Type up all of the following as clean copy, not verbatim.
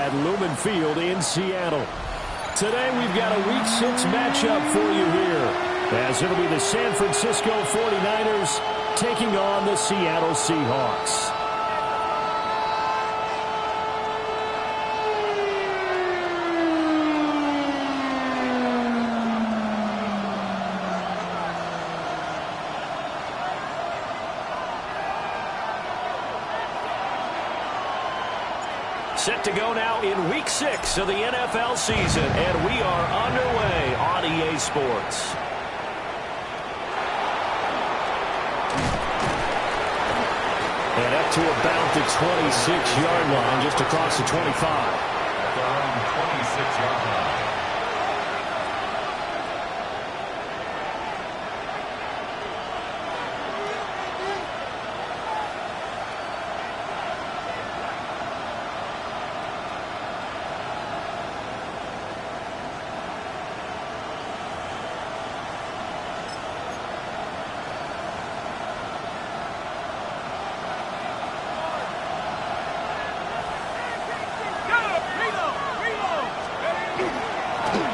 at Lumen Field in Seattle. Today we've got a Week 6 matchup for you here, as it'll be the San Francisco 49ers taking on the Seattle Seahawks. Set to go now in Week 6 of the NFL season, and we are underway on EA Sports. And up to about the 26-yard line, just across the 25. At their own 26-yard line.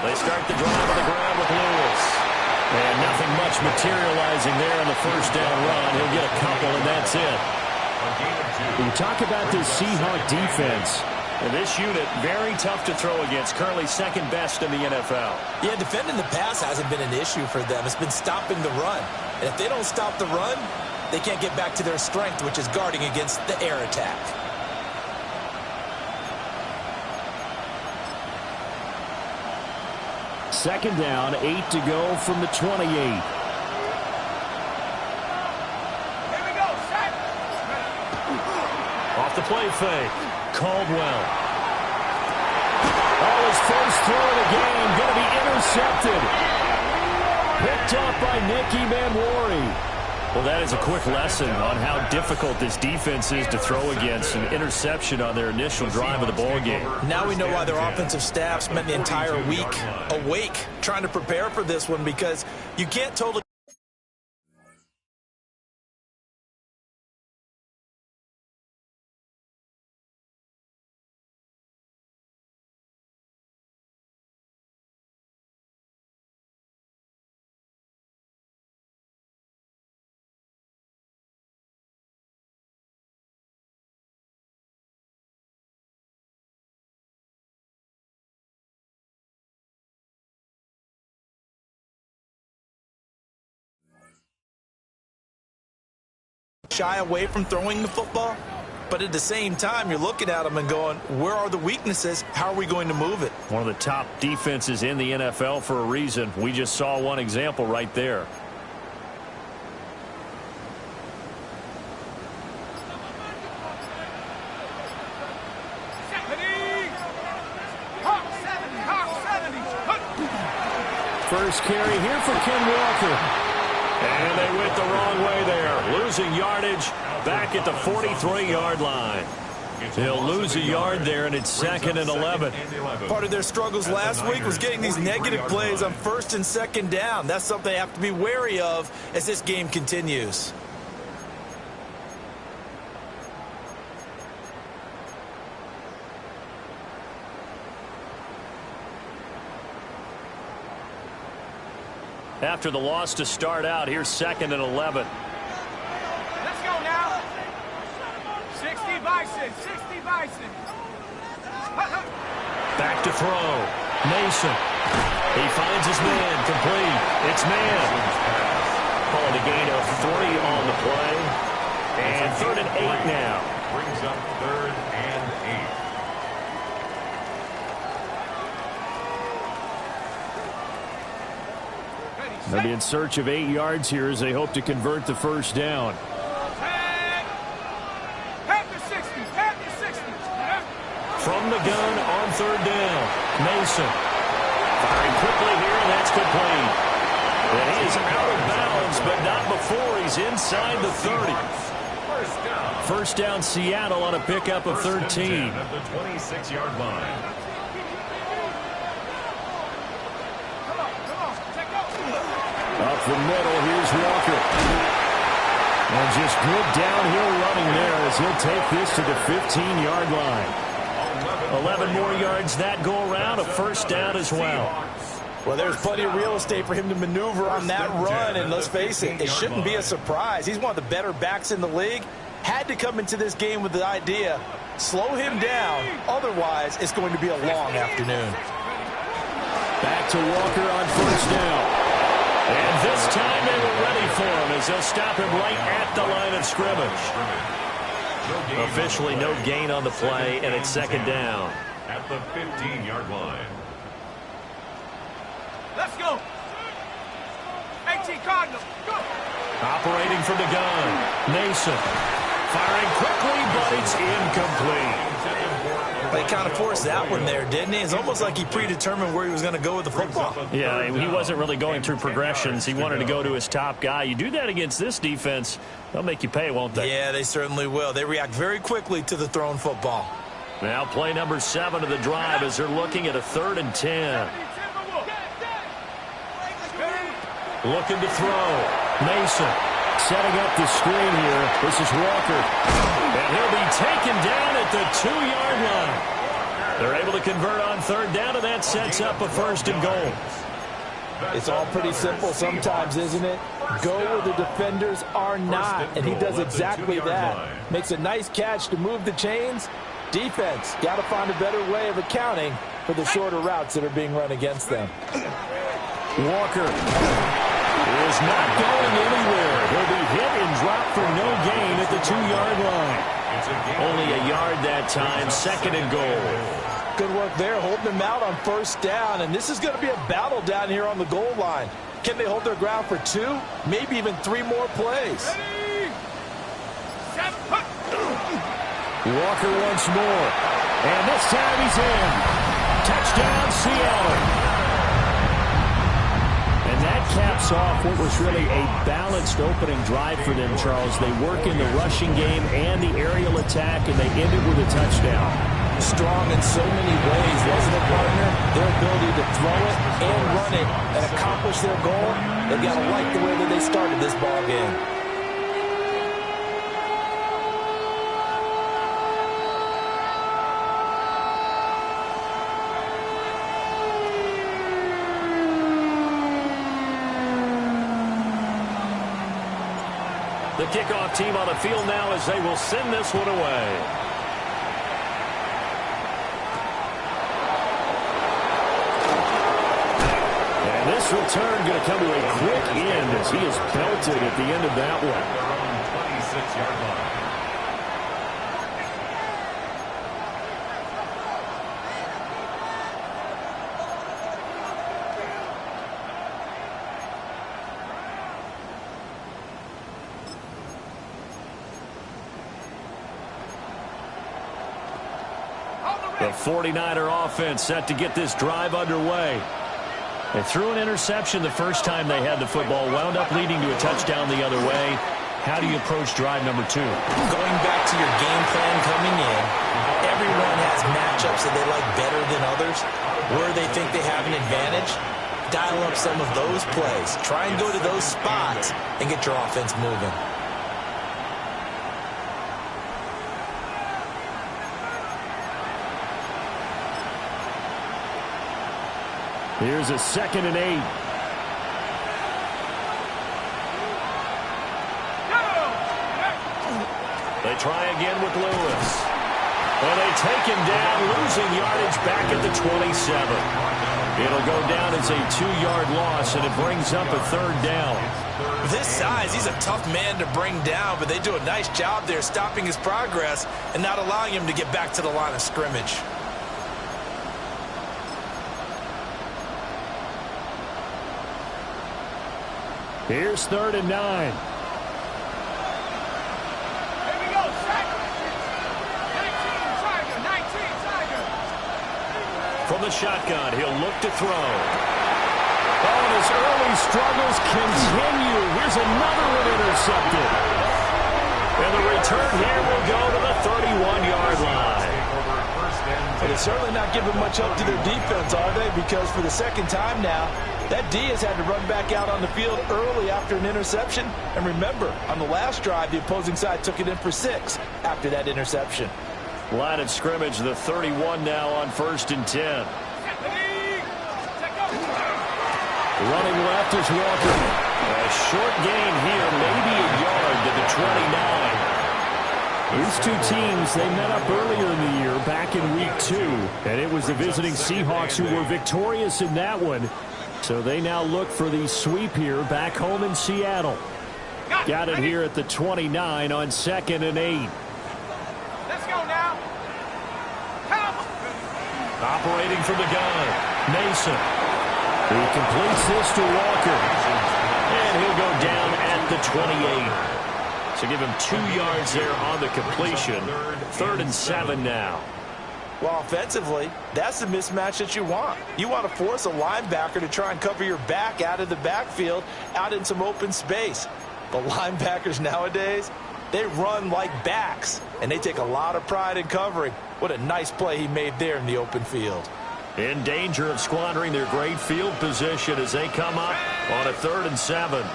They start the drive on the ground with Lewis. And nothing much materializing there on the first down run. He'll get a couple, and that's it. We talk about this Seahawk defense. And this unit, very tough to throw against. Currently second best in the NFL. Yeah, defending the pass hasn't been an issue for them. It's been stopping the run. And if they don't stop the run, they can't get back to their strength, which is guarding against the air attack. Second down, 8 to go from the 28. Here we go, set. Off the play fake, Caldwell. Oh, his first throw of the game, going to be intercepted. Picked up by Nicky Manwari. Well, that is a quick lesson on how difficult this defense is to throw against. An interception on their initial drive of the ball game. Now we know why their offensive staff spent the entire week awake trying to prepare for this one, because you can't totally... shy away from throwing the football, but at the same time you're looking at them and going, where are the weaknesses? How are we going to move it? One of the top defenses in the NFL for a reason. We just saw one example right there. First carry here for Ken Walker. And they went the wrong way there. Losing yardage back at the 43-yard line. They'll lose a yard there, and it's second and 11. Part of their struggles last week was getting these negative plays on first and second down. That's something they have to be wary of as this game continues. After the loss to start out, here's second and 11. Let's go now. 60 by 6, 60 by 6. Back to throw. Mason. He finds his man. Complete. It's man. Calling a gain of 3 on the play. And third and 8 now. Brings up third and 8. They'll be in search of 8 yards here as they hope to convert the first down. From the gun on third down. Mason. Firing quickly here, and that's complete. And he is out of bounds, but not before he's inside the 30. First down Seattle on a pickup of 13. At the 26-yard line. Up the middle, here's Walker. And just good downhill running there as he'll take this to the 15-yard line. 11 more yards that go around, a first down as well. Well, there's plenty of real estate for him to maneuver on that run, and let's face it, it shouldn't be a surprise. He's one of the better backs in the league. Had to come into this game with the idea, slow him down, otherwise it's going to be a long afternoon. Back to Walker on first down. And this time they were ready for him as they'll stop him right at the line of scrimmage. Officially no gain on the play, and it's second down. At the 15-yard line. Let's go. 18 Cardinals, go. Operating from the gun, Mason. Firing quickly, but it's incomplete. They kind of forced that one there, didn't he? It's almost like he predetermined where he was going to go with the football. Yeah, he wasn't really going through progressions. He wanted to go to his top guy. You do that against this defense, they'll make you pay, won't they? Yeah, they certainly will. They react very quickly to the thrown football. Now play number 7 of the drive as they're looking at a 3rd and 10. Looking to throw. Mason setting up the screen here. This is Walker. And he'll be taken down at the 2-yard line. They're able to convert on 3rd down, and that sets up a 1st and goal. It's all pretty simple sometimes, isn't it? Go where the defenders are not, and he does exactly that. Makes a nice catch to move the chains. Defense, got to find a better way of accounting for the shorter routes that are being run against them. Walker is not going anywhere. He'll be hit and dropped for no gain at the 2-yard line. Only a yard that time, 2nd and goal. Good work there, holding them out on 1st down, and this is going to be a battle down here on the goal line. Can they hold their ground for 2, maybe even 3 more plays? Walker once more, and this time he's in. Touchdown, Seattle. And that caps off what was really a balanced opening drive for them, Charles. They work in the rushing game and the aerial attack, and they ended with a touchdown. Strong in so many ways, wasn't it, partner? Their ability to throw it and run it and accomplish their goal, they've got to like the way that they started this ball game. The kickoff team on the field now as they will send this one away. And this return going to come to a quick end as he is belted at the end of that one. 26-yard line. The 49er offense set to get this drive underway. They threw an interception the first time they had the football, wound up leading to a touchdown the other way. How do you approach drive number 2? Going back to your game plan coming in, everyone has matchups that they like better than others. Where they think they have an advantage, dial up some of those plays. Try and go to those spots and get your offense moving. Here's a 2nd and 8. They try again with Lewis. And they take him down, losing yardage back at the 27. It'll go down as a 2-yard loss, and it brings up a 3rd down. This size, he's a tough man to bring down, but they do a nice job there stopping his progress and not allowing him to get back to the line of scrimmage. Here's 3rd and 9. Here we go, sack. 19 Tiger. From the shotgun, he'll look to throw. Oh, and his early struggles continue. Here's another one intercepted. And the return here will go to the 31-yard line. But they're certainly not giving much up to their defense, are they? Because for the 2nd time now, that D has had to run back out on the field early after an interception. And remember, on the last drive, the opposing side took it in for 6 after that interception. Line of scrimmage, the 31 now on 1st and 10. Running left is Walker. A short gain here, maybe a yard to the 29. These two teams, they met up earlier in the year, back in week 2. And it was the visiting Seahawks who were victorious in that one. So they now look for the sweep here back home in Seattle. Got it here at the 29 on 2nd and 8. Let's go now. Operating from the gun, Mason. He completes this to Walker. And he'll go down at the 28. So give him 2 yards there on the completion. 3rd and 7 now. Well, offensively, that's the mismatch that you want. You want to force a linebacker to try and cover your back out of the backfield, out in some open space. But linebackers nowadays, they run like backs, and they take a lot of pride in covering. What a nice play he made there in the open field. In danger of squandering their great field position as they come up on a 3rd and 7.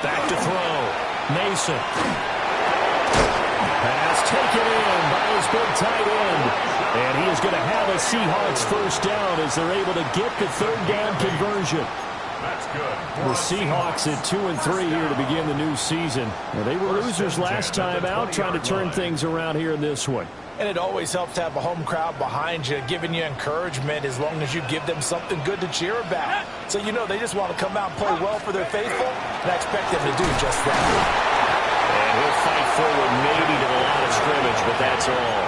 Back to throw. Mason. Pass taken in by his big tight end. And he is going to have a Seahawks first down as they're able to get the 3rd down conversion. That's good. The Seahawks at 2-3 here to begin the new season. Now, they were losers last time out, trying to turn things around here in this one. And it always helps to have a home crowd behind you, giving you encouragement as long as you give them something good to cheer about. So you know they just want to come out and play well for their faithful, and I expect them to do just that. And he'll fight forward maybe to the line of scrimmage, but that's all.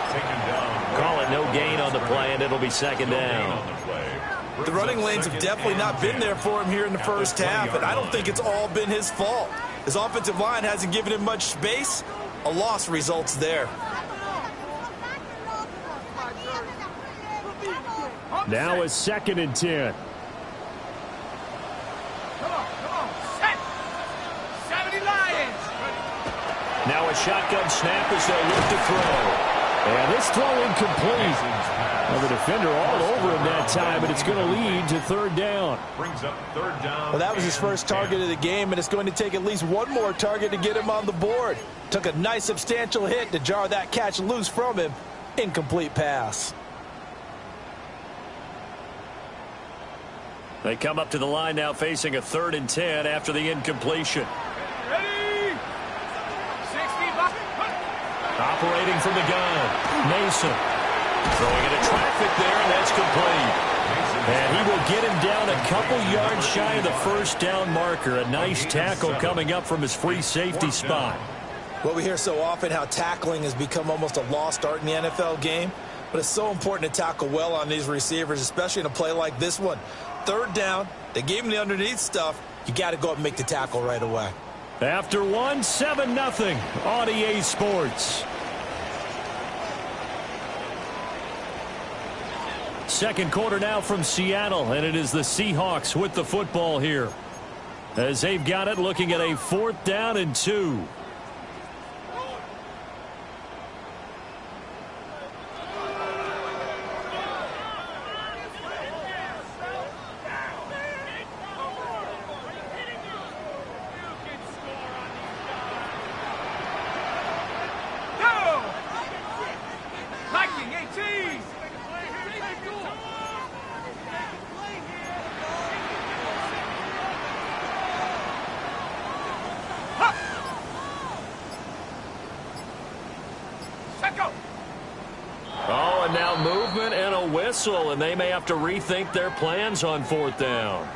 Taken down. Call it no gain on the play, and it'll be 2nd down. The running lanes have definitely not been there for him here in the first half, and I don't think it's all been his fault. His offensive line hasn't given him much space. A loss results there. Now it's 2nd and 10. Come on. Set. 70 Lions. Now a shotgun snap as they look to throw. And this throw incomplete. Well, the defender all over him that time, but it's going to lead to 3rd down. Brings up 3rd down. Well, that was his first target of the game, and it's going to take at least one more target to get him on the board. Took a nice substantial hit to jar that catch loose from him. Incomplete pass. They come up to the line now facing a 3rd and 10 after the incompletion. Ready? 60. Operating from the gun, Mason. Throwing into traffic there, and that's complete. And he will get him down a couple yards shy of the 1st down marker. A nice tackle coming up from his free safety spot. Well, we hear so often how tackling has become almost a lost art in the NFL game, but it's so important to tackle well on these receivers, especially in a play like this one. 3rd down, they gave him the underneath stuff. You got to go up and make the tackle right away. After 7-0 on EA Sports. Second quarter now from Seattle, and it is the Seahawks with the football here. As they've got it, looking at a 4th down and 2. Oh, and now movement and a whistle, and they may have to rethink their plans on 4th down.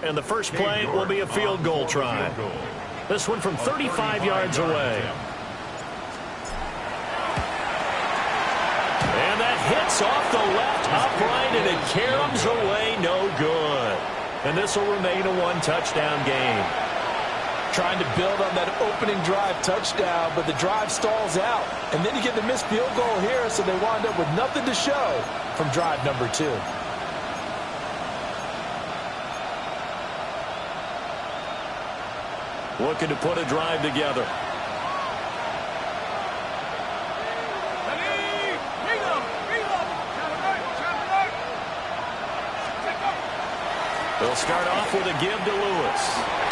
And the first play will be a field goal try. This one from 35 yards away. And that hits off the left upright, and it caroms away, no good. And this will remain a 1-touchdown game. Trying to build on that opening drive touchdown, but the drive stalls out. And then you get the missed field goal here, so they wind up with nothing to show from drive number 2. Looking to put a drive together. They'll They'll start off with a give to Lewis.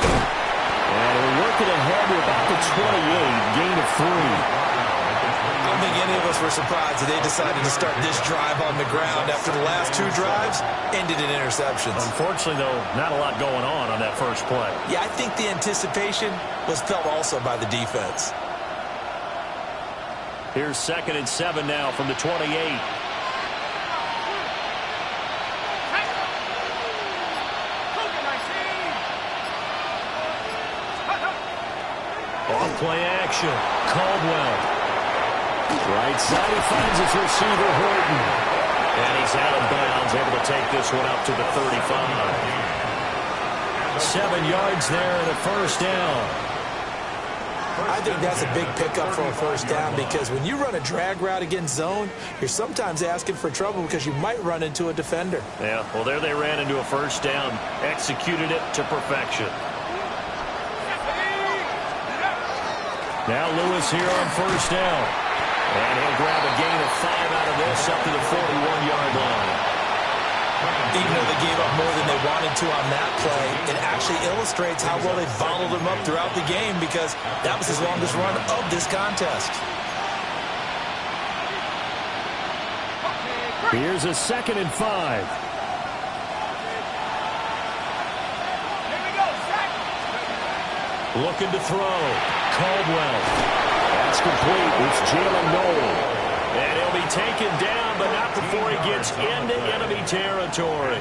And we're working ahead to about the 28, gain of 3. I don't think any of us were surprised that they decided to start this drive on the ground after the last 2 drives ended in interceptions. Unfortunately, though, not a lot going on that first play. Yeah, I think the anticipation was felt also by the defense. Here's 2nd and 7 now from the 28. Off play action. Caldwell. Right side, he finds his receiver, Horton. And he's out of bounds, able to take this one up to the 35. 7 yards there and a first down. I think that's a big pickup for a first down because when you run a drag route against zone, you're sometimes asking for trouble because you might run into a defender. Yeah, well, there they ran into a first down, executed it to perfection. Now Lewis here on first down. And he'll grab a gain of 5 out of this up to the 41-yard line. Even though they gave up more than they wanted to on that play, it actually illustrates how well they bottled him up throughout the game because that was his longest run of this contest. Here's a 2nd and 5. Looking to throw. Caldwell. That's complete. It's Jalen Noel. And he'll be taken down, but not before he gets into enemy territory.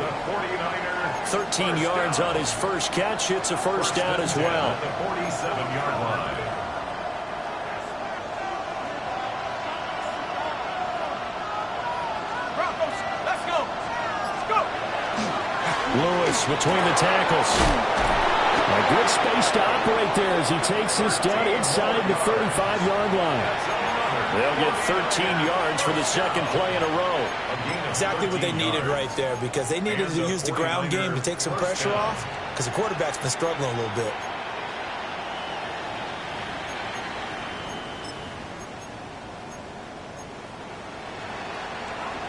13 yards on his first catch. It's a first down as well. The 47-yard line. Broncos, let's go. Let's go. Lewis between the tackles. A good space to operate there as he takes this down inside the 35-yard line. They'll get 13 yards for the 2nd play in a row. Exactly what they needed right there because they needed to use the ground game to take some pressure off because the quarterback's been struggling a little bit.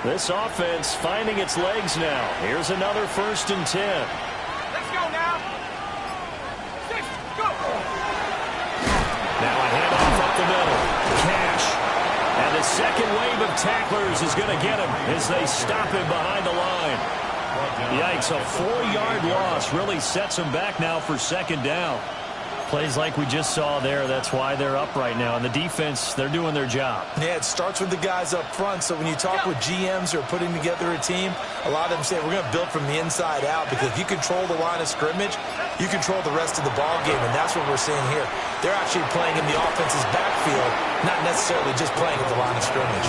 This offense finding its legs now. Here's another 1st and 10. Let's go now. 6, go. Now a handoff up the middle. Cash. And the second wave of tacklers is going to get him as they stop him behind the line. Yikes, a 4-yard loss really sets him back now for 2nd down. Plays like we just saw there, that's why they're up right now. And the defense, they're doing their job. Yeah, it starts with the guys up front. So when you talk with GMs who are putting together a team, a lot of them say we're going to build from the inside out because if you control the line of scrimmage, you control the rest of the ball game, and that's what we're seeing here. They're actually playing in the offense's backfield, not necessarily just playing at the line of scrimmage.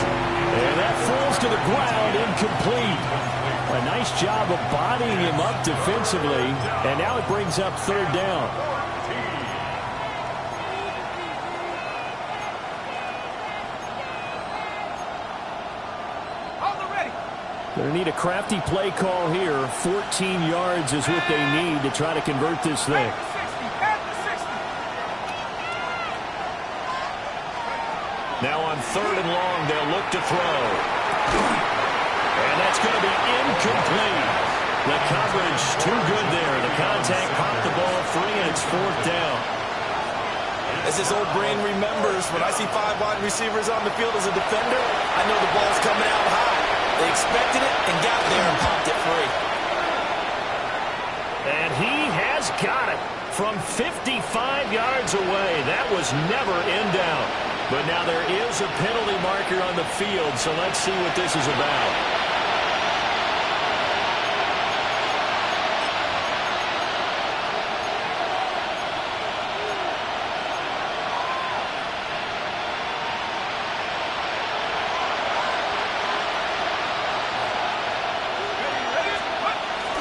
And that falls to the ground, incomplete. A nice job of bodying him up defensively, and now it brings up 3rd down. Going to need a crafty play call here. 14 yards is what they need to try to convert this thing. Now on 3rd and long, they'll look to throw. And that's going to be incomplete. The coverage too good there. The contact popped the ball free, and it's 4th down. As this old brain remembers, when I see 5 wide receivers on the field as a defender, I know the ball's coming out high. They expected it and got there and popped it free. And he has got it from 55 yards away. That was never in down. But now there is a penalty marker on the field, so let's see what this is about.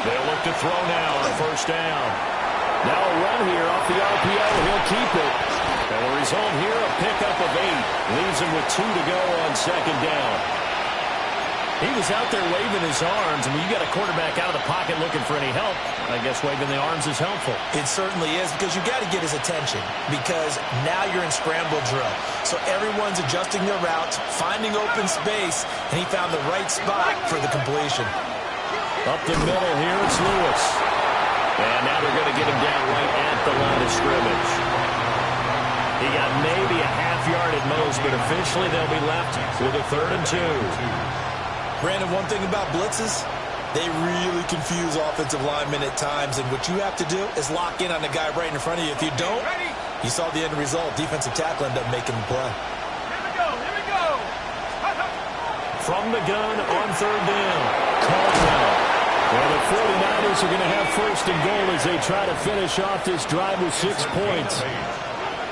They'll look to throw now on 1st down. Now a run here off the RPO. He'll keep it. And the result here, a pickup of 8. Leaves him with 2 to go on 2nd down. He was out there waving his arms. I mean, you got a quarterback out of the pocket looking for any help. I guess waving the arms is helpful. It certainly is because you got to get his attention because now you're in scramble drill. So everyone's adjusting their routes, finding open space, and he found the right spot for the completion. Up the middle here, it's Lewis. And now they're going to get him down right at the line of scrimmage. He got maybe a half yard at most, but officially they'll be left with a 3rd and 2. Brandon, one thing about blitzes, they really confuse offensive linemen at times, and what you have to do is lock in on the guy right in front of you. If you don't, you saw the end result. Defensive tackle ended up making the play. Here we go. From the gun on 3rd down, Caldwell. Well, the 49ers are going to have 1st and goal as they try to finish off this drive with 6 points.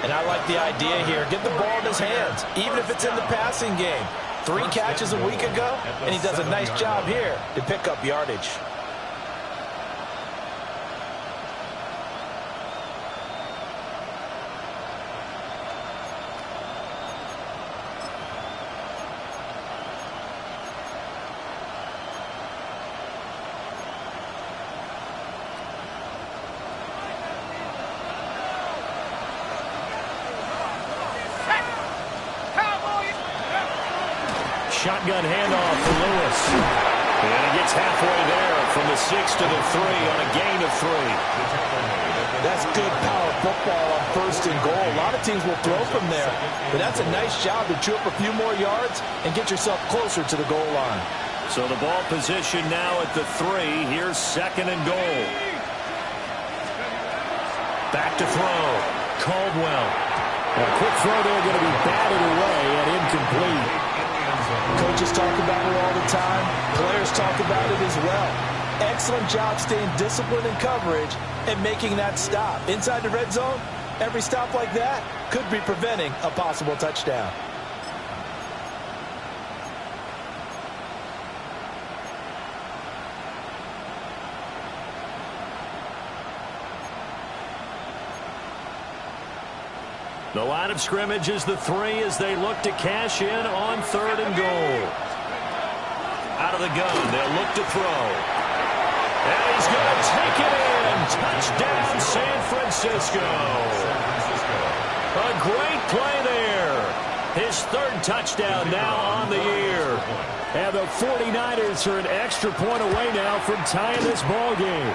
And I like the idea here. Get the ball in his hands, even if it's in the passing game. 3 catches a week ago, and he does a nice job here to pick up yardage. Shotgun handoff for Lewis. And he gets halfway there from the 6 to the 3 on a gain of 3. That's good power football on 1st and goal. A lot of teams will throw from there, but that's a nice job to chew up a few more yards and get yourself closer to the goal line. So the ball position now at the 3. Here's 2nd and goal. Back to throw. Caldwell. A quick throw there going to be batted away and incomplete. Coaches talk about it all the time. Players talk about it as well. Excellent job staying disciplined in coverage and making that stop. Inside the red zone, every stop like that could be preventing a possible touchdown. The line of scrimmage is the 3 as they look to cash in on 3rd and goal. Out of the gun, they'll look to throw. And he's going to take it in. Touchdown, San Francisco. A great play there. His 3rd touchdown now on the year. And the 49ers are an extra point away now from tying this ball game.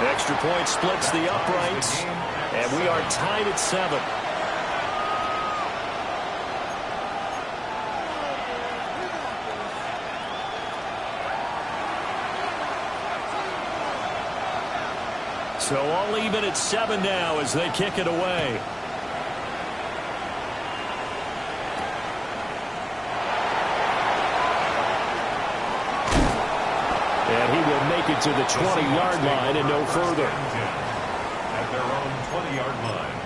Extra point splits the uprights. And we are tied at 7. So all even at 7 now as they kick it away. And he will make it to the 20-yard line and no further. At their own 20-yard line.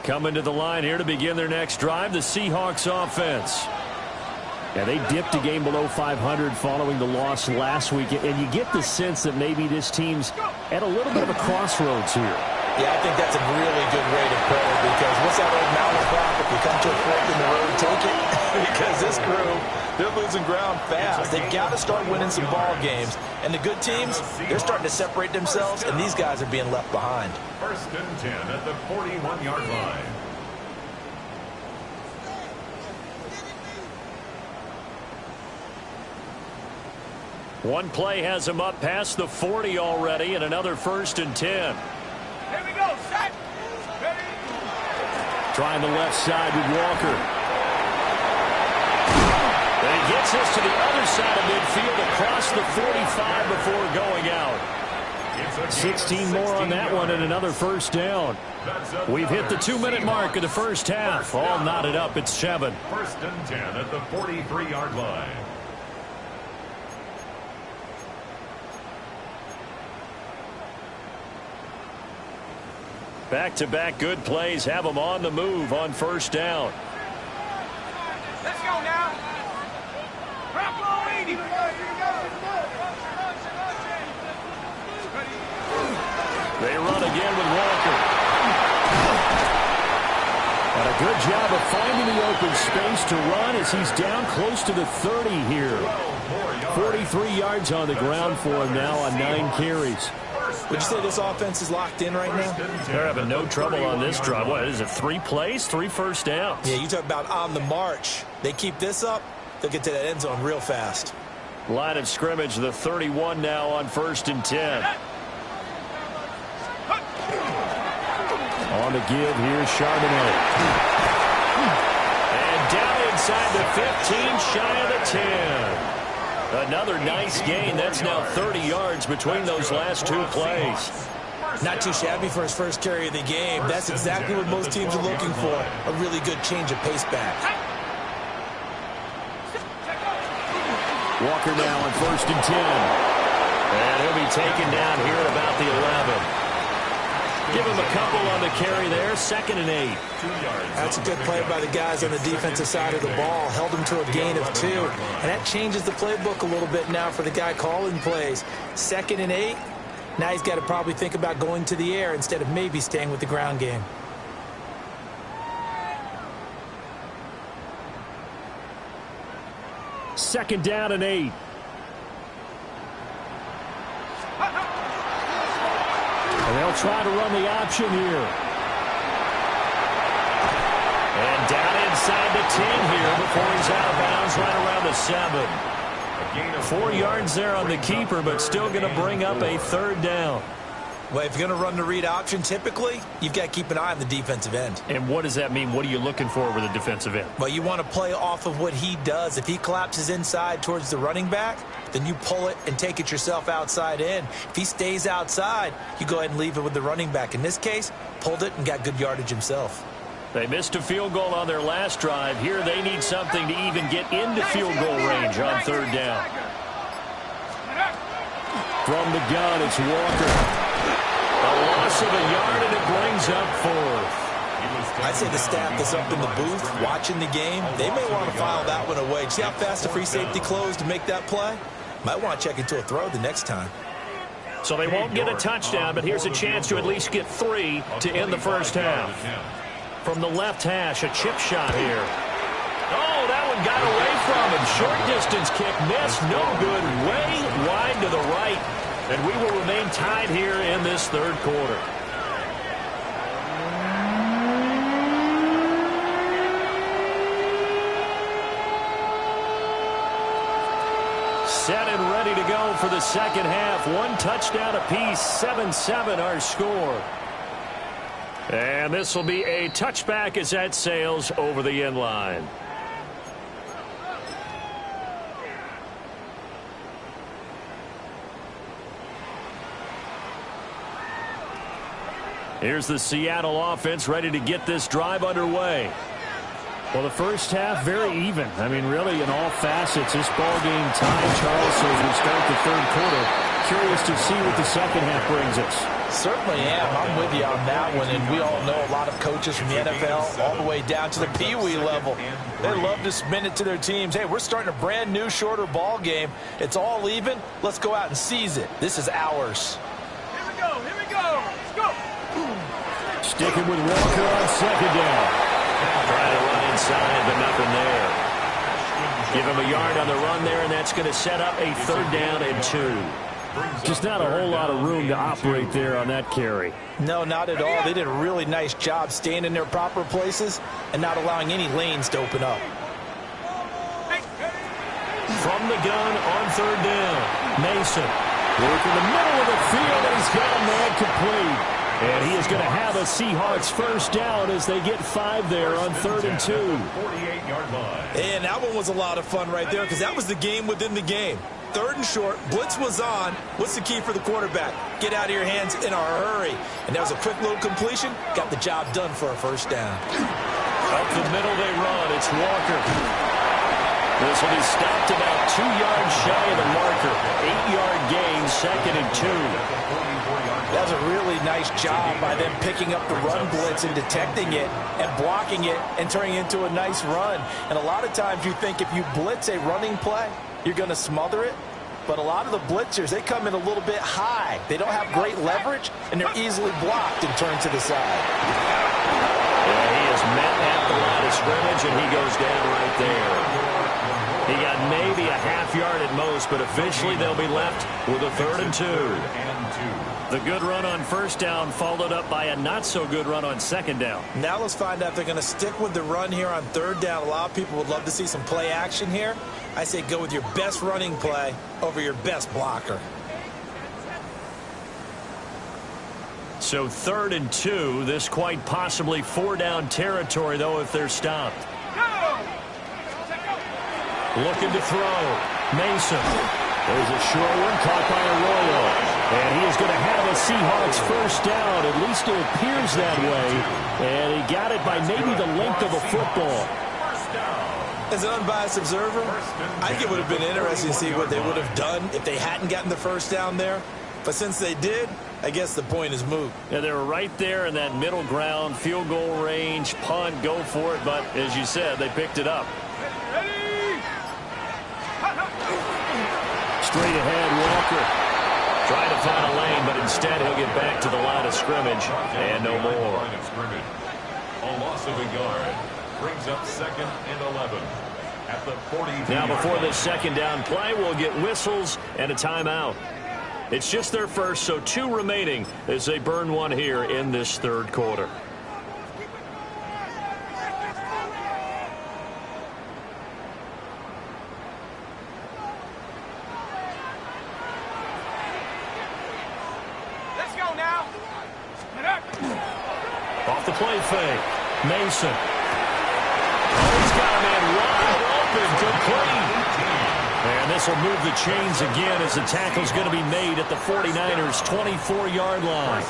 Coming to the line here to begin their next drive, the Seahawks offense. Yeah, they dipped a game below 500 following the loss last week, and you get the sense that maybe this team's at a little bit of a crossroads here. Yeah, I think that's a really good way to put it, because what's that old malaprop? If you come to a fork in the road, take it. Because this crew, they're losing ground fast. They've got to start winning some ball games. And the good teams, they're starting to separate themselves, and these guys are being left behind. 1st and 10 at the 41-yard line. One play has him up past the 40 already, and another 1st and 10. Here we go, set. Ready. Trying the left side with Walker. And he gets us to the other side of midfield across the 45 before going out. 16 more on that one and another 1st down. We've hit the 2-minute mark of the 1st half. All knotted up at 7. 1st and 10 at the 43-yard line. Back-to-back good plays have them on the move on 1st down. Let's go now. Rock low 80. They run again with Walker. And a good job of finding the open space to run as he's down close to the 30 here. 43 yards on the ground for him now on 9 carries. Would you say this offense is locked in right now? They're having no trouble on this drive. What is it, 3 plays, 3 first downs? Yeah, you talk about on the march. They keep this up, They'll get to that end zone real fast. Line of scrimmage, the 31 now on 1st and 10. On the give, here's Charbonnet. And down inside the 15, shy of the 10. Another nice gain. That's now 30 yards between those last two plays. Not too shabby for his first carry of the game. That's exactly what most teams are looking for. A really good change of pace back. Walker now on 1st and 10. And he'll be taken down here at about the 11. Give him a couple on the carry there. 2nd and 8. That's a good play by the guys on the defensive side of the ball. Held him to a gain of 2. And that changes the playbook a little bit now for the guy calling plays. 2nd and 8. Now he's got to probably think about going to the air instead of maybe staying with the ground game. Second down and 8. And they'll try to run the option here. And down inside the 10 here before he's out of bounds right around the 7. 4 yards there on the keeper, but still going to bring up a 3rd down. Well, if you're going to run the read option, typically, you've got to keep an eye on the defensive end. And what does that mean? What are you looking for with a defensive end? Well, you want to play off of what he does. If he collapses inside towards the running back, then you pull it and take it yourself outside in. If he stays outside, you go ahead and leave it with the running back. In this case, pulled it and got good yardage himself. They missed a field goal on their last drive. Here they need something to even get into field goal range on 3rd down. From the gun, it's Walker. A loss of a yard, and it brings up 4th. I'd say the staff that's up in the booth watching the game, they may want to file that one away. See how fast the free safety closed to make that play? Might want to check into a throw the next time. So they won't get a touchdown, but here's a chance to at least get 3 to end the first half. From the left hash, a chip shot here. Oh, that one got away from him. Short distance kick missed. No good. Way wide to the right. And we will remain tied here in this 3rd quarter. Set and ready to go for the 2nd half. 1 touchdown apiece. 7-7 our score. And this will be a touchback as that sails over the end line. Here's the Seattle offense ready to get this drive underway. Well, the first half, very even. I mean, really, in all facets, this ball game tied, Charles, so as we start the 3rd quarter. Curious to see what the 2nd half brings us. Certainly am. I'm with you on that one, and we all know a lot of coaches from the NFL all the way down to the Pee-wee level. They love to spin it to their teams. Hey, we're starting a brand new, shorter ball game. It's all even. Let's go out and seize it. This is ours. Here we go. Here we go. Let's go. Sticking with Walker on 2nd down. Trying to run inside, but nothing there. Give him a yard on the run there, and that's going to set up a 3rd down and 2. Just not a whole lot of room to operate there on that carry. No, not at all. They did a really nice job staying in their proper places and not allowing any lanes to open up. From the gun on 3rd down, Mason. Working the middle of the field, and he's got a man complete. And he is going to have a Seahawks 1st down as they get 5 there on 3rd and 2. 48-yard line. And that one was a lot of fun right there because that was the game within the game. 3rd and short, blitz was on. What's the key for the quarterback? Get out of your hands in a hurry. And that was a quick little completion. Got the job done for a 1st down. Up the middle they run. It's Walker. This will be stopped about 2 yards shy of the marker. 8-yard gain, 2nd and 2. That was a really nice job by them picking up the run blitz and detecting it and blocking it and turning it into a nice run. And a lot of times you think if you blitz a running play, you're going to smother it. But a lot of the blitzers, they come in a little bit high. They don't have great leverage, and they're easily blocked and turned to the side. Yeah, he is met at the line of scrimmage, and he goes down right there. He got maybe a half yard at most, but officially they'll be left with a 3rd and 2. The good run on first down followed up by a not-so-good run on second down. Now let's find out if they're going to stick with the run here on 3rd down. A lot of people would love to see some play action here. I say go with your best running play over your best blocker. So 3rd and 2. This quite possibly 4-down territory, though, if they're stopped. Looking to throw. Mason. There's a short one caught by Arroyo. And he is going to have a Seahawks first down. At least it appears that way. And he got it by maybe the length of a football. As an unbiased observer, I think it would have been interesting to see what they would have done if they hadn't gotten the first down there. But since they did, I guess the point is moot. Yeah, they were right there in that middle ground, field goal range, punt, go for it. But as you said, they picked it up. Straight ahead, Walker. Trying to find a lane, but instead he'll get back to the line of scrimmage. And no more. A loss of a yard. Brings up 2nd and 11. At the 40. Now before this second down play, we'll get whistles and a timeout. It's just their first, so 2 remaining as they burn one here in this 3rd quarter. Let's go now. Off the play fake. Mason. Oh, he's got a man wide open, complete. And this will move the chains again as the tackle's going to be made at the 49ers' 24-yard line.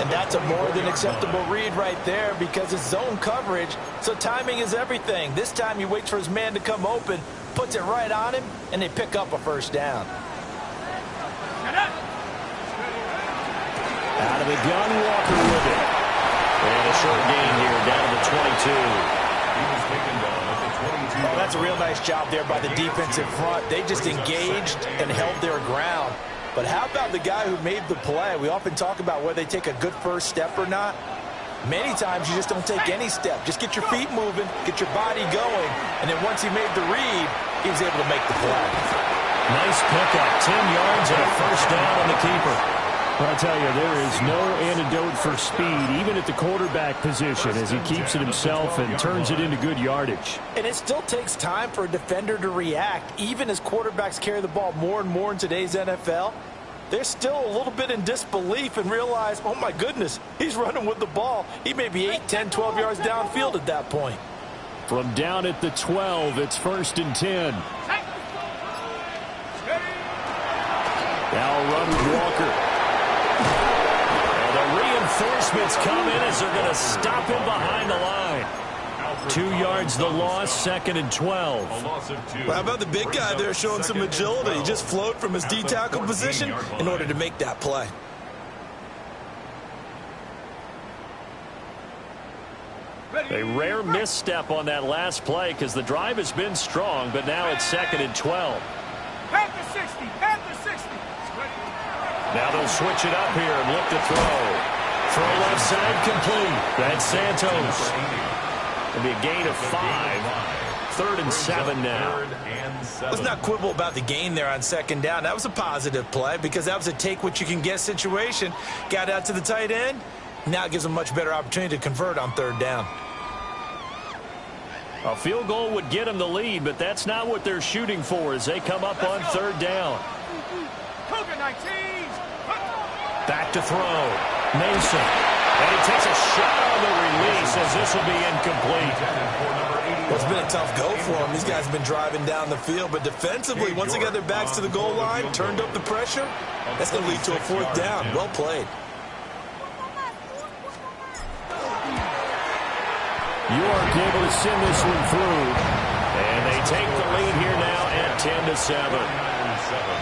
And that's a more than acceptable read right there because it's zone coverage, so timing is everything. This time he waits for his man to come open, puts it right on him, and they pick up a first down. Out of the gun, Walker with it. And a short gain here down to the 22. He was taken down at the 22. Oh, that's a real nice job there by the defensive front. They just engaged and held their ground. But how about the guy who made the play? We often talk about whether they take a good first step or not. Many times you just don't take any step. Just get your feet moving, get your body going, and then once he made the read, he was able to make the play. Nice pickup, 10 yards and a first down on the keeper. But I tell you, there is no antidote for speed, even at the quarterback position, as he keeps it himself and turns it into good yardage. And it still takes time for a defender to react. Even as quarterbacks carry the ball more and more in today's NFL, they're still a little bit in disbelief and realize, oh my goodness, he's running with the ball. He may be 8, 10, 12 yards downfield at that point. From down at the 12, it's 1st and 10. Now run with Walker. And the reinforcements come in as they're going to stop him behind the line. 2 yards the loss, 2nd and 12. Well, how about the big guy there showing some agility? He just flowed from his D-tackle position in order to make that play. A rare misstep on that last play because the drive has been strong, but now it's 2nd and 12. Panther 60, Panther 60. Now they'll switch it up here and look to throw. Throw left side complete. That's Santos. It'll be a gain of 5. 3rd and 7 now. Let's not quibble about the gain there on 2nd down. That was a positive play because that was a take-what-you-can-get situation. Got out to the tight end. Now it gives them a much better opportunity to convert on 3rd down. A field goal would get them the lead, but that's not what they're shooting for as they come up on 3rd down. Cougar 19. Back to throw. Mason. And he takes a shot on the release as this will be incomplete. Well, it's been a tough go for them. These guys have been driving down the field, but defensively, once they got their backs to the goal line, turned up the pressure, that's going to lead to a 4th down. Well played. York able to send this one through. And they take the lead here now at 10-7.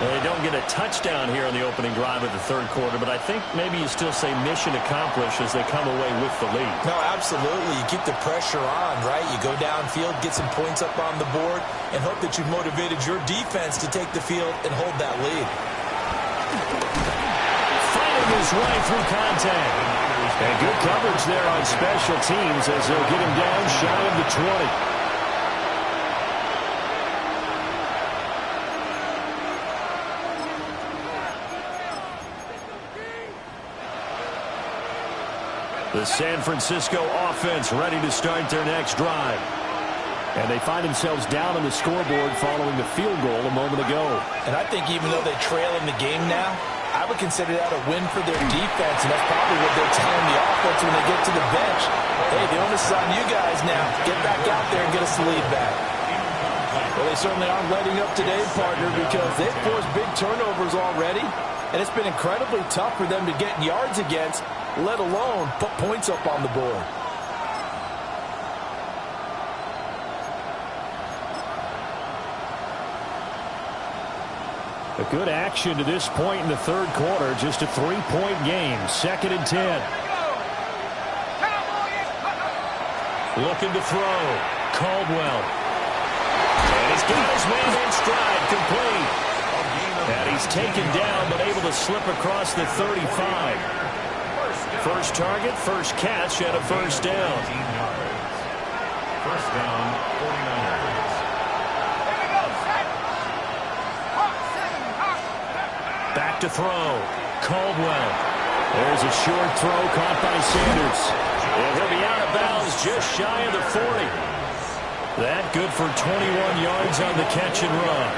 Well, they don't get a touchdown here in the opening drive of the 3rd quarter, but I think maybe you still say mission accomplished as they come away with the lead. No, absolutely. You keep the pressure on, right? You go downfield, get some points up on the board, and hope that you've motivated your defense to take the field and hold that lead. Fighting his way through contact. And good coverage there on special teams as they'll get him down shy of the 20. The San Francisco offense ready to start their next drive. And they find themselves down on the scoreboard following the field goal a moment ago. And I think even though they trail in the game now, I would consider that a win for their defense, and that's probably what they're telling the offense when they get to the bench. Hey, the onus is on you guys now. Get back out there and get us the lead back. Well, they certainly aren't letting up today, partner, because they've forced big turnovers already, and it's been incredibly tough for them to get yards against, let alone put points up on the board. A good action to this point in the third quarter. Just a 3-point game. 2nd and 10. Looking to throw. Caldwell. And he's got his man in stride. Complete. And he's taken down but able to slip across the 35. First target, first catch, and a first down. First down, 49ers. Back to throw. Caldwell. There's a short throw caught by Sanders. And he'll be out of bounds just shy of the 40. That good for 21 yards on the catch and run.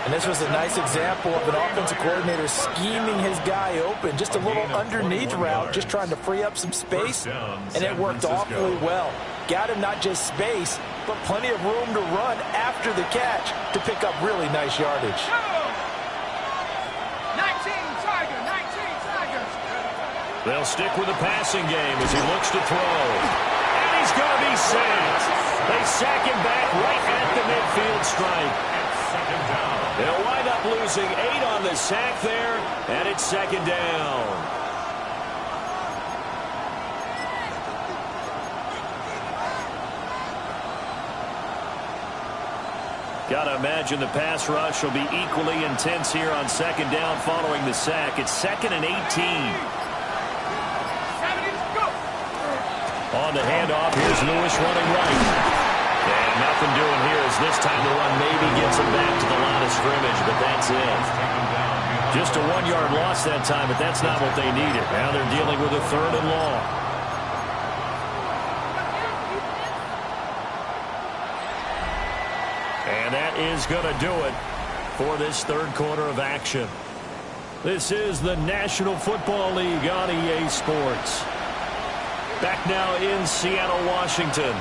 And this was a nice example of an offensive coordinator scheming his guy open. Just a little underneath route, just trying to free up some space, and it worked awfully well. Got him not just space, but plenty of room to run after the catch to pick up really nice yardage. 19 Tigers. They'll stick with the passing game as he looks to throw. And he's going to be sacked. They sack him back right at the midfield stripe. Second down. They'll wind up losing 8 on the sack there, and it's 2nd down. Gotta imagine the pass rush will be equally intense here on 2nd down following the sack. It's 2nd and 18. On the handoff, here's Lewis running right. And nothing doing here as this time the run maybe gets him back to the line of scrimmage, but that's it. Just a 1-yard loss that time, but that's not what they needed. Now they're dealing with a 3rd and long. And that is going to do it for this third quarter of action. This is the National Football League on EA Sports. Back now in Seattle, Washington.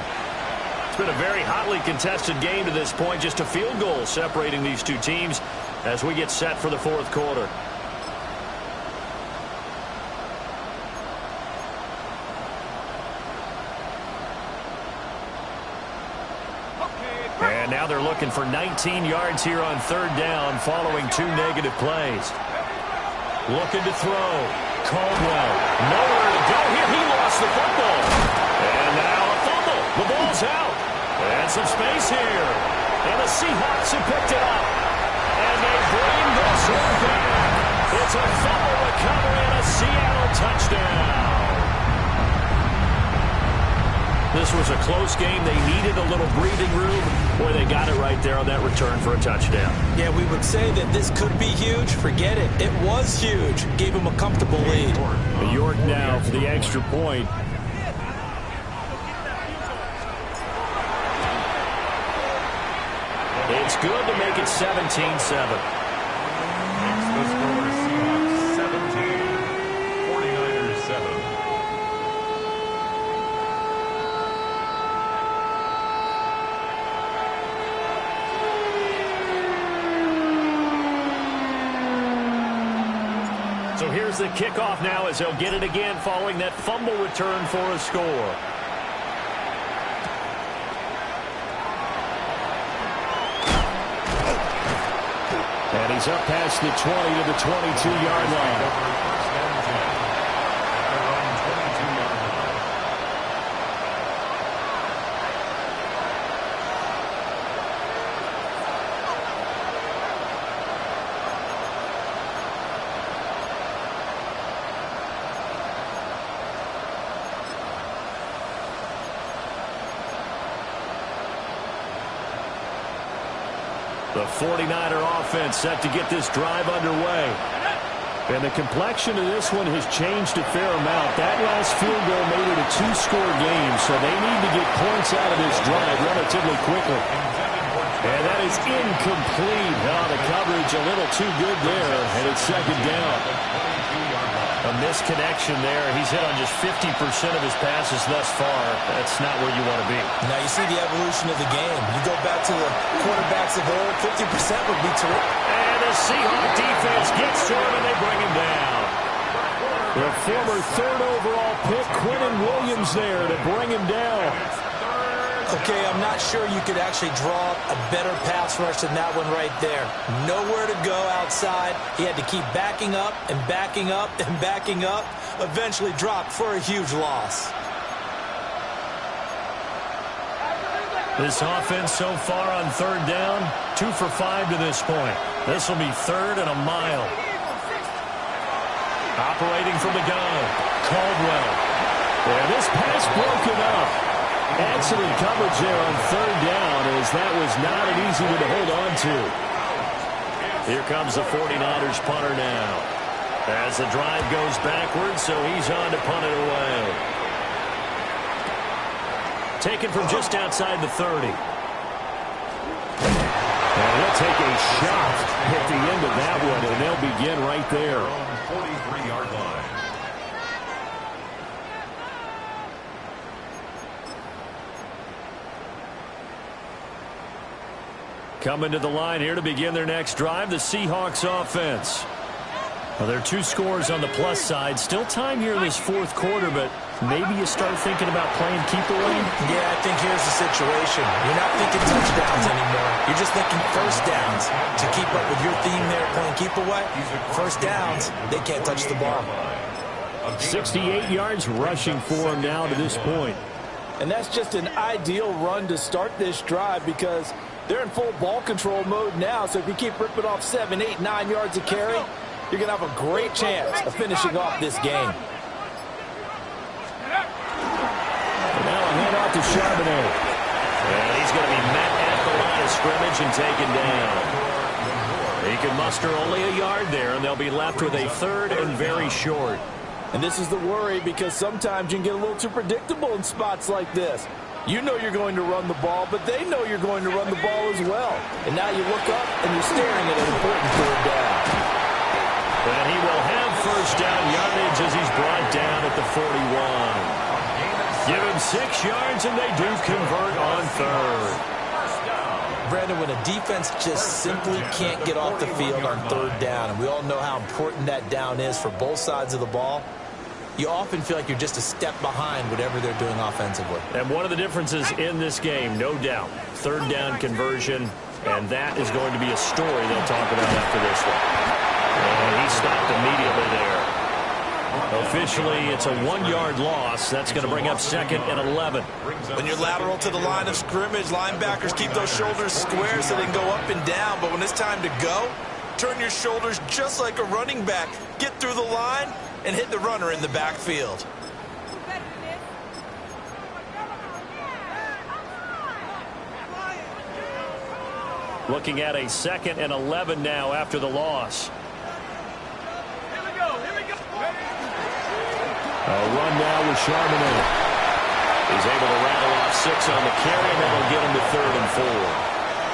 It's been a very hotly contested game to this point. Just a field goal separating these two teams as we get set for the fourth quarter. And now they're looking for 19 yards here on 3rd down following 2 negative plays. Looking to throw. Caldwell. Nowhere to go here. He lost the football. And now a fumble. The ball's out. And some space here. And the Seahawks have picked it up. And they bring this one back. It's a fumble recovery and a Seattle touchdown. This was a close game. They needed a little breathing room. Boy, they got it right there on that return for a touchdown. Yeah, we would say that this could be huge. Forget it. It was huge. Gave him a comfortable lead. York now for the extra point. It's good to make it 17-7. The score is Seahawks 17, 49ers 7. So here's the kickoff now as they'll get it again following that fumble return for a score. And he's up past the 20 to the 22-yard line. The 49er offense set to get this drive underway. And the complexion of this one has changed a fair amount. That last field goal made it a two-score game, so they need to get points out of this drive relatively quickly. And that is incomplete. Oh, the coverage a little too good there, and it's second down. A misconnection there. He's hit on just 50% of his passes thus far. That's not where you want to be. Now you see the evolution of the game. You go back to the quarterbacks of old, 50% would be terrific. And the Seahawk defense gets to him, and they bring him down. The former third overall pick, Quentin Williams, there to bring him down. Okay, I'm not sure you could actually draw a better pass rush than that one right there. Nowhere to go outside. He had to keep backing up and backing up and backing up. Eventually dropped for a huge loss. This offense so far on third down, 2 for 5 to this point. This will be third and a mile. Operating from the gun, Caldwell. And this pass broken up. Excellent coverage there on third down, as that was not an easy one to hold on to. Here comes the 49ers punter now. As the drive goes backwards, so he's on to punt it away. Taken from just outside the 30. And he'll take a shot at the end of that one, and they'll begin right there. 43-yard line. Coming to the line here to begin their next drive, the Seahawks offense. Well, there are 2 scores on the plus side. Still time here in this fourth quarter, but maybe you start thinking about playing keep away? Yeah, I think here's the situation. You're not thinking touchdowns anymore. You're just thinking first downs. To keep up with your theme there, playing keep away, first downs, they can't touch the ball. 68 yards rushing for him now to this point. And that's just an ideal run to start this drive because they're in full ball control mode now, so if you keep ripping off 7, 8, 9 yards a carry, you're going to have a great chance of finishing off this game. And now a handoff to Charbonnet. And he's going to be met at the line of scrimmage and taken down. He can muster only a yard there, and they'll be left with a third and very short. And this is the worry because sometimes you can get a little too predictable in spots like this. You know you're going to run the ball, but they know you're going to run the ball as well. And now you look up and you're staring at an important third down. And he will have first down yardage as he's brought down at the 41. Give him 6 yards and they do convert on third. Brandon, when a defense just simply can't get off the field on third down, and we all know how important that down is for both sides of the ball, you often feel like you're just a step behind whatever they're doing offensively. And one of the differences in this game, no doubt, third down conversion, and that is going to be a story they'll talk about after this one. And he stopped immediately there. Officially, it's a 1-yard loss. That's going to bring up second and 11. When you're lateral to the line of scrimmage, linebackers keep those shoulders square so they can go up and down. But when it's time to go, turn your shoulders just like a running back. Get through the line and hit the runner in the backfield. Looking at a second and 11 now after the loss. A run now with Charbonnet. He's able to rattle off 6 on the carry, and that'll get him to third and 4.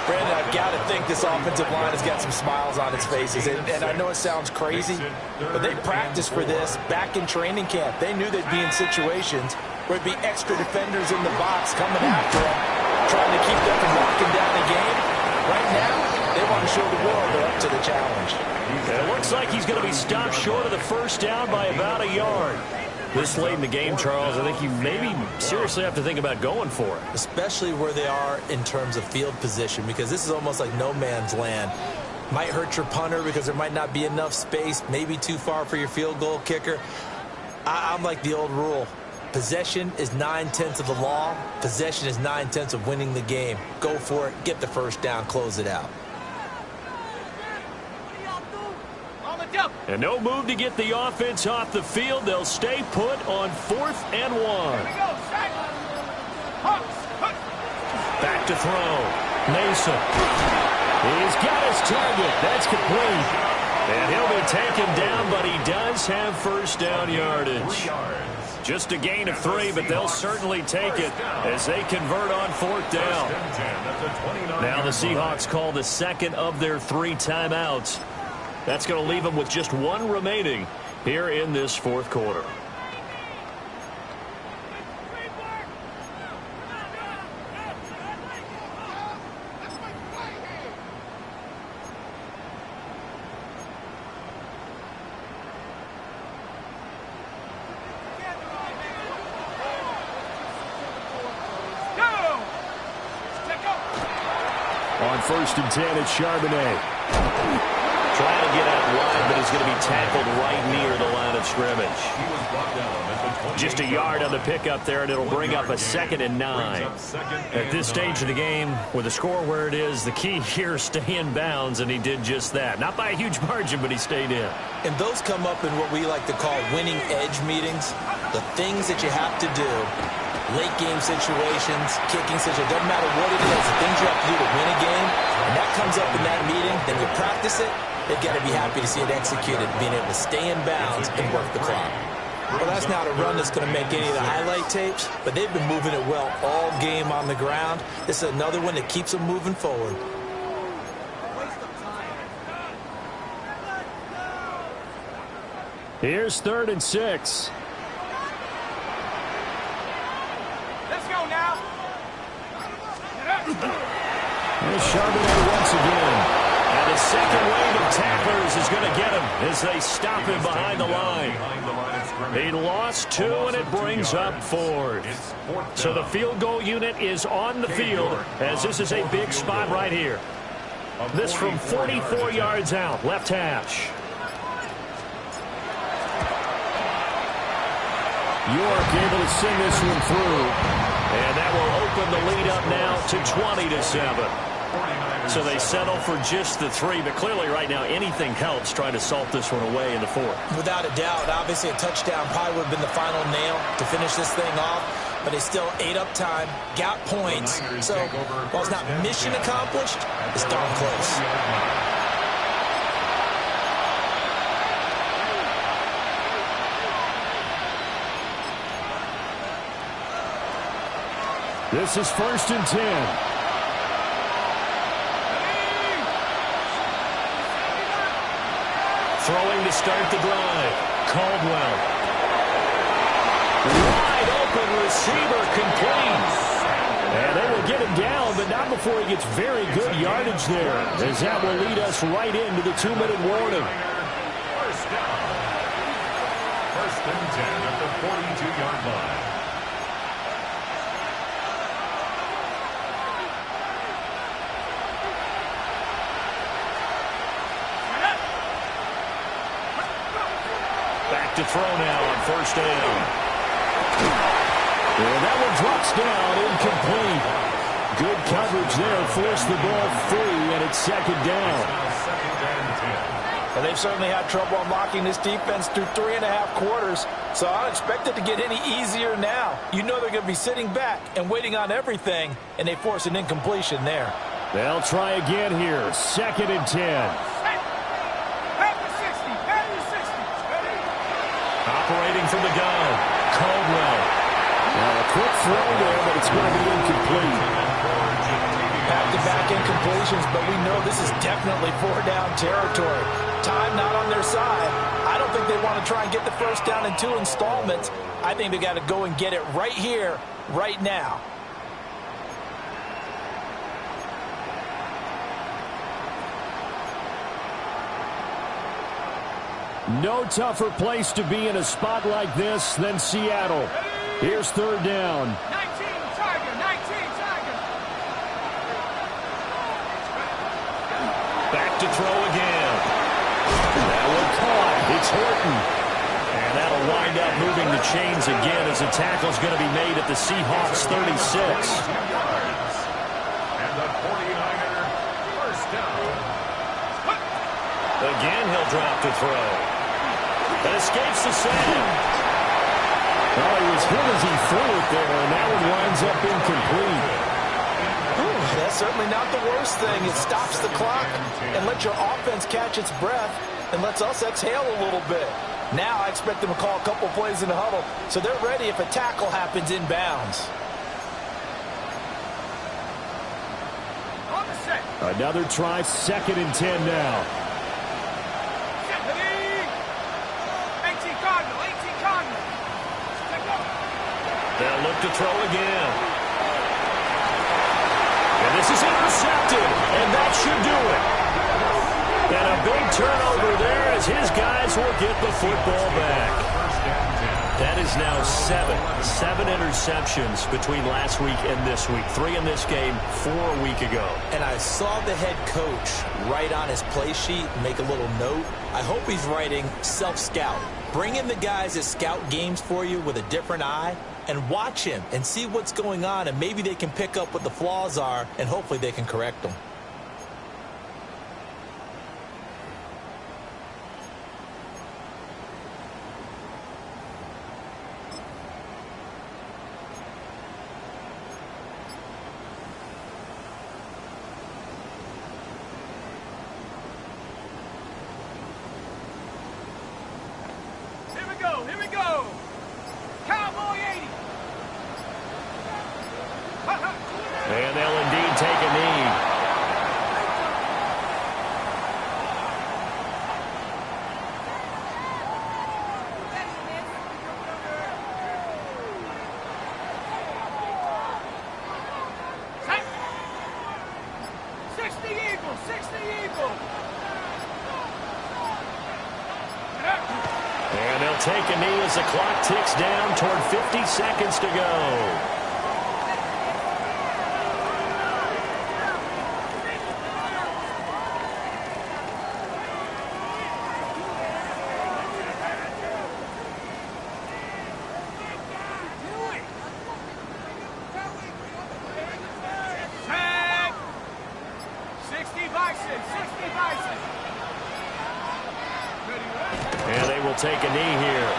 Brandon, I've got to think this offensive line has got some smiles on its faces. And I know it sounds crazy, but they practiced for this back in training camp. They knew they'd be in situations where it'd be extra defenders in the box coming after them, trying to keep them from locking down the game. Right now, they want to show the world they're up to the challenge. It looks like he's going to be stopped short of the first down by about a yard. This late in the game, Charles, I think you maybe seriously have to think about going for it. Especially where they are in terms of field position, because this is almost like no man's land. Might hurt your punter because there might not be enough space, maybe too far for your field goal kicker. I'm like the old rule. Possession is 9/10 of the law. Possession is 9/10 of winning the game. Go for it, get the first down, close it out. And no move to get the offense off the field. They'll stay put on 4th and 1. Back to throw. Mason. He's got his target. That's complete. And he'll be taken down, but he does have first down yardage. Just a gain of 3, but they'll certainly take it as they convert on 4th down. Now the Seahawks call the second of their 3 timeouts. That's going to leave them with just 1 remaining here in this 4th quarter. On 1st and 10, it's Charbonnet. Trying to get out wide, but he's going to be tackled right near the line of scrimmage. Just a yard on the pickup there, and it'll bring up a 2nd and 9. At this stage of the game, with the score where it is, the key here is stay in bounds, and he did just that. Not by a huge margin, but he stayed in. And those come up in what we like to call winning edge meetings. The things that you have to do. Late game situations, kicking situations, doesn't matter what it is, the things you have to do to win a game, and that comes up in that meeting, then you practice it, they've got to be happy to see it executed, being able to stay in bounds and work the clock. Well, that's not a run that's going to make any of the highlight tapes, but they've been moving it well all game on the ground. This is another one that keeps them moving forward. Here's 3rd and 6. There's Charbonnet once again. And the second wave of tacklers is going to get him as they stop him behind the line. He lost 2, and it brings up 4th. So the field goal unit is on the field as this is a big spot right here. This from 44 yards out, left hash. York able to send this one through. And that will open the lead up now to 20-7. So they settle for just the 3, but clearly right now anything helps trying to salt this one away in the 4th. Without a doubt, obviously a touchdown probably would have been the final nail to finish this thing off, but they still ate up time, got points. So while it's not mission accomplished, it's darn close. This is 1st and 10. Throwing to start the drive. Caldwell. Wide open receiver complete. And they will get him down, but not before he gets very good yardage there, as that will lead us right into the 2-minute warning. First down. 1st and 10 at the 42-yard line. To throw now on 1st down. And that one drops down, incomplete. Good coverage there, forced the ball free, and it's 2nd down. Well, they've certainly had trouble unlocking this defense through 3.5 quarters, so I don't expect it to get any easier now. You know they're going to be sitting back and waiting on everything, and they force an incompletion there. They'll try again here, 2nd and 10. Operating from the gun, Caldwell. Now a quick throw there, but it's going to be incomplete. Back-to-back incompletions, but we know this is definitely 4-down territory. Time not on their side. I don't think they want to try and get the first down in 2 installments. I think they got to go and get it right here, right now. No tougher place to be in a spot like this than Seattle. Here's 3rd down. 19 Tiger, 19 Tiger. Back to throw again. That one caught. It's Horton. And that'll wind up moving the chains again as the tackle's going to be made at the Seahawks 36. And the 49er first down. Again, he'll drop to throw. That escapes the sack. Well, he was hit as he threw it there, and that one winds up incomplete. That's certainly not the worst thing. It stops the clock and lets your offense catch its breath. and lets us exhale a little bit. Now I expect them to call a couple plays in the huddle, so they're ready if a tackle happens inbounds. On the set. Another try, 2nd and 10 now. 18 Cardinal. They'll look to throw again. And this is intercepted, and that should do it. And a big turnover there as his guys will get the football back. That is now 7 interceptions between last week and this week. 3 in this game, 4 a week ago. And I saw the head coach write on his play sheet, make a little note. I hope he's writing self-scout. Bring in the guys that scout games for you with a different eye and watch him and see what's going on, and maybe they can pick up what the flaws are, and hopefully they can correct them. Here we go. Cowboy 80. And they'll indeed take a knee. Set. 60 Eagle. And they'll take a knee as the clock ticks down toward 50 seconds to go. Tag. 60 Bison. And they will take a knee here.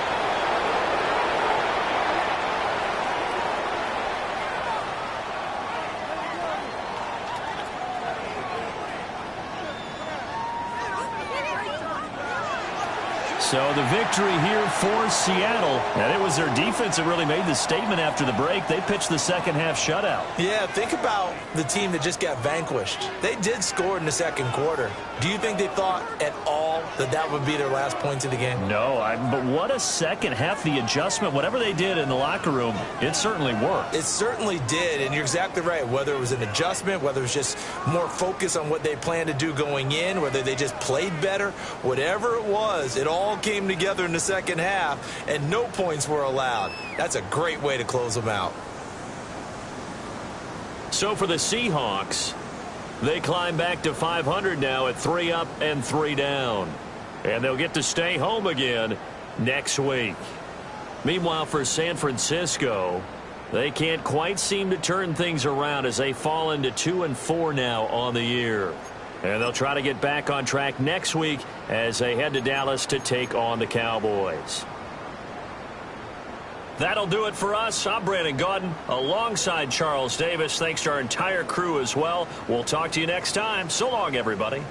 So the victory here for Seattle. And it was their defense that really made the statement after the break. They pitched the second half shutout. Yeah, think about the team that just got vanquished. They did score in the second quarter. Do you think they thought at all that that would be their last points of the game? No, but what a second half. The adjustment, whatever they did in the locker room, it certainly worked. It certainly did, and you're exactly right. Whether it was an adjustment, whether it was just more focus on what they planned to do going in, whether they just played better, whatever it was, it all came together in the second half, and no points were allowed. That's a great way to close them out. So for the Seahawks, they climb back to 500 now at 3 up and 3 down. And they'll get to stay home again next week. Meanwhile, for San Francisco, they can't quite seem to turn things around as they fall into 2-4 now on the year. And they'll try to get back on track next week as they head to Dallas to take on the Cowboys. That'll do it for us. I'm Brandon Gaudin alongside Charles Davis. Thanks to our entire crew as well. We'll talk to you next time. So long, everybody.